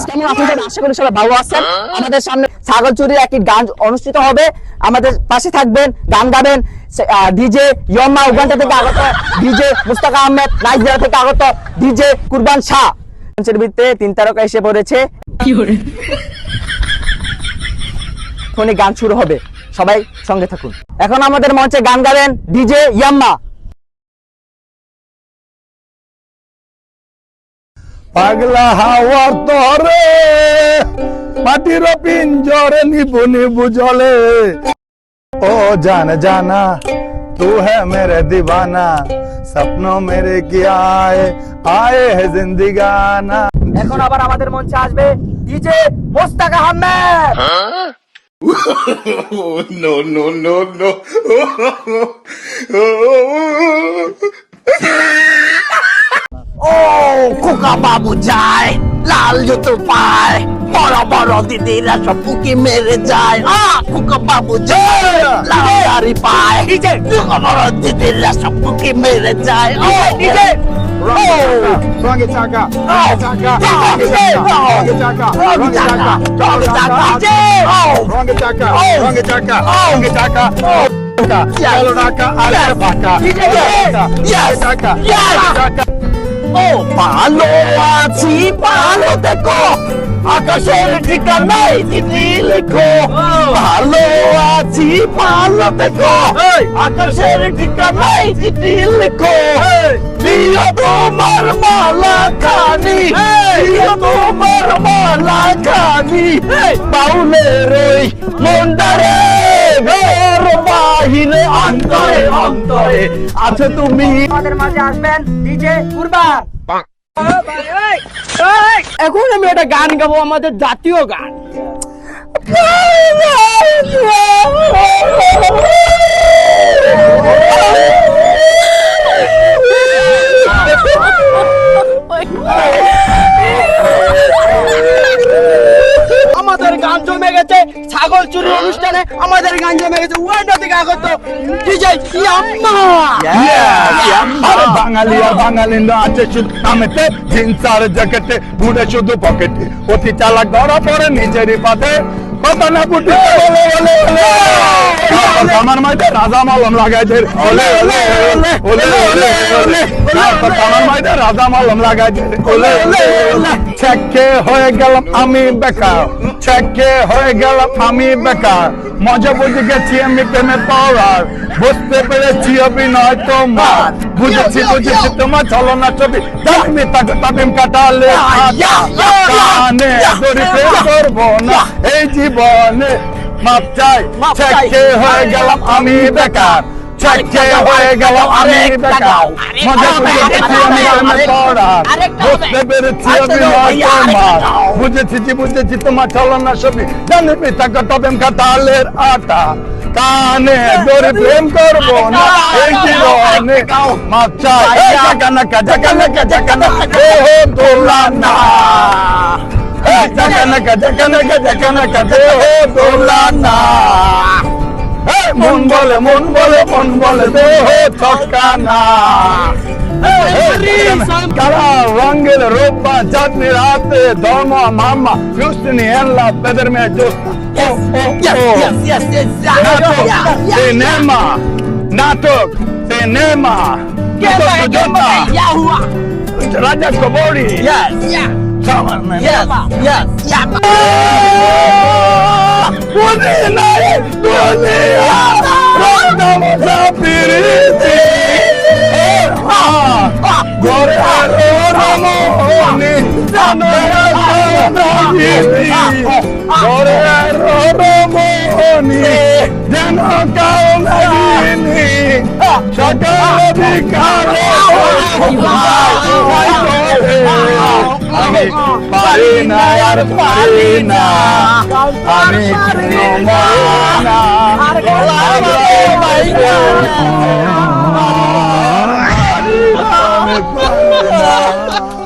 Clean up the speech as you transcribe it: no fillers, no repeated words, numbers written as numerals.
কেমন আপনাদের আশা করি সবাই ভালো আছেন। আমাদের সামনে ছাগল চুরির একটি গান অনুষ্ঠিত হবে, আমাদের পাশে থাকবেন, গান গাবেন ডিজে ইয়ম্মা উগান্ডা থেকে আগত, ডিজে মুস্তাক আহমেদ নাইজেরিয়া থেকে আগত, ডিজে কুরবান শাহ। মঞ্চের ভিত্তিতে 3 তারকা এসে পড়েছে, এখনই গান শুরু হবে, সবাই সঙ্গে থাকুন। এখন আমাদের মঞ্চে গান গাবেন ডিজে ইয়াম্মা। পাগলা হাওয়ার তরে মাটির পিঞ্জরে নিবু নিবু জলে, ও জান জানা तू है मेरे दीवाना, सपनों मेरे की आए है जिंदगाना। এখন আবার আমাদের মঞ্চে আসবে DJ Mushtaq Ahmed. No no no no ও খোকা বাবু যায়, লাল জুতো পায়, বড় বড় দিদিরা সব উকি মেরে যায়। খোকা বাবু যায়, লাল শাড়ি পায়, খোকা বড় দিদিরা সব উকি মেরে যায়। DJ Rangi chaka, chaka, Rangi chaka, rangi chaka, rangi chaka, rangi chaka, rangi chaka, rangi chaka. Yellow naka, alert baka. Yes, chaka, yes. chaka. ও ভালো আছি ভালো দেখো, আকাশের ঠিকানায় চিঠি লেখো। ভালো আছি ভালো দেখো, আকাশের ঠিকানায় চিঠি লেখো। প্রিয় তোমার মালা খানি, প্রিয় তোমার মালা খানি, বাউলের ওই মন্দারে ঘর বাহিরে অন্তরে অন্তরে আছে তুমি। আমাদের মাঝে আসবেন ডিজে কুরবান। এখন আমি একটা গান গাবো, আমাদের জাতীয় গান। আমাদের গান জমে গেছে ছাগল চুরির অনুষ্ঠানে, আমাদের গান জমে গেছে ওয়ান্ডা থেকে আগত ডিজে ইয়াম্মা। আরে বাঙালি আর বাঙালিরা আছে শুধু নামেতে, জিন্স আর জ্যাকেটে, ঘুরে শুধু পকেটে, অতি চালাক ধরা পড়ে নিজেরই পাতে, কথা না বুঝে বলে বলে বলে আমার মাইতে রাজা মালম লাগাই দে, ওলে ওলে ওলে ওলে ওলে ওলে আমার মাইতে রাজা মালম লাগাই দে, ওলে ওলে ওলে। চেকে হয়ে গেলাম আমি বেকার, চেকে হয়ে গেলাম আমি বেকার, মজা বুঝে গেছি আমি প্রেমে পড়ার, বুঝতে পেরেছি অভিনয় তোমার, বুঝেছি বুঝেছি তোমার ছলনা ছবি, তুমি তাকে তাবিম কাটালে কানে দড়ি প্রেম করবো না এই জীবনে, মাপ চাই। চেকে হয়ে গেলাম আমি বেকার, চেকে হয়ে গেলাম আমি বেকার, মজা বুঝে গেছি আমি প্রেমে পড়ার, বুঝতে পেরেছি অভিনয় তোমার, বুঝেছি তোমার ছলনা ছবি, জানি পিতা তাবিম কাটালের আটা, কানে দড়ি প্রেম করবো না এই জীবনে, মাপ চাই। জাগানাকা জাগানাকা জাগানাকা ও দোলানা, জাগানাকা জাগানাকা জাগানাকা ও দোলানা, মন বলে মন বলে মন বলে দেহ ছক্কানা। কারা রঙের রূপা চাঁদনি রাতে ধর্ম মামা ক্রিস্টিনি এল্লা পেদের মে জোস্তা, সিনেমা নাটক সিনেমা রাজা কবরি ঘরে রমণী ঘরে রমণী যেন কাউনি সকাল বিকালে আমি পারি না আর পারি না, আমি কোনো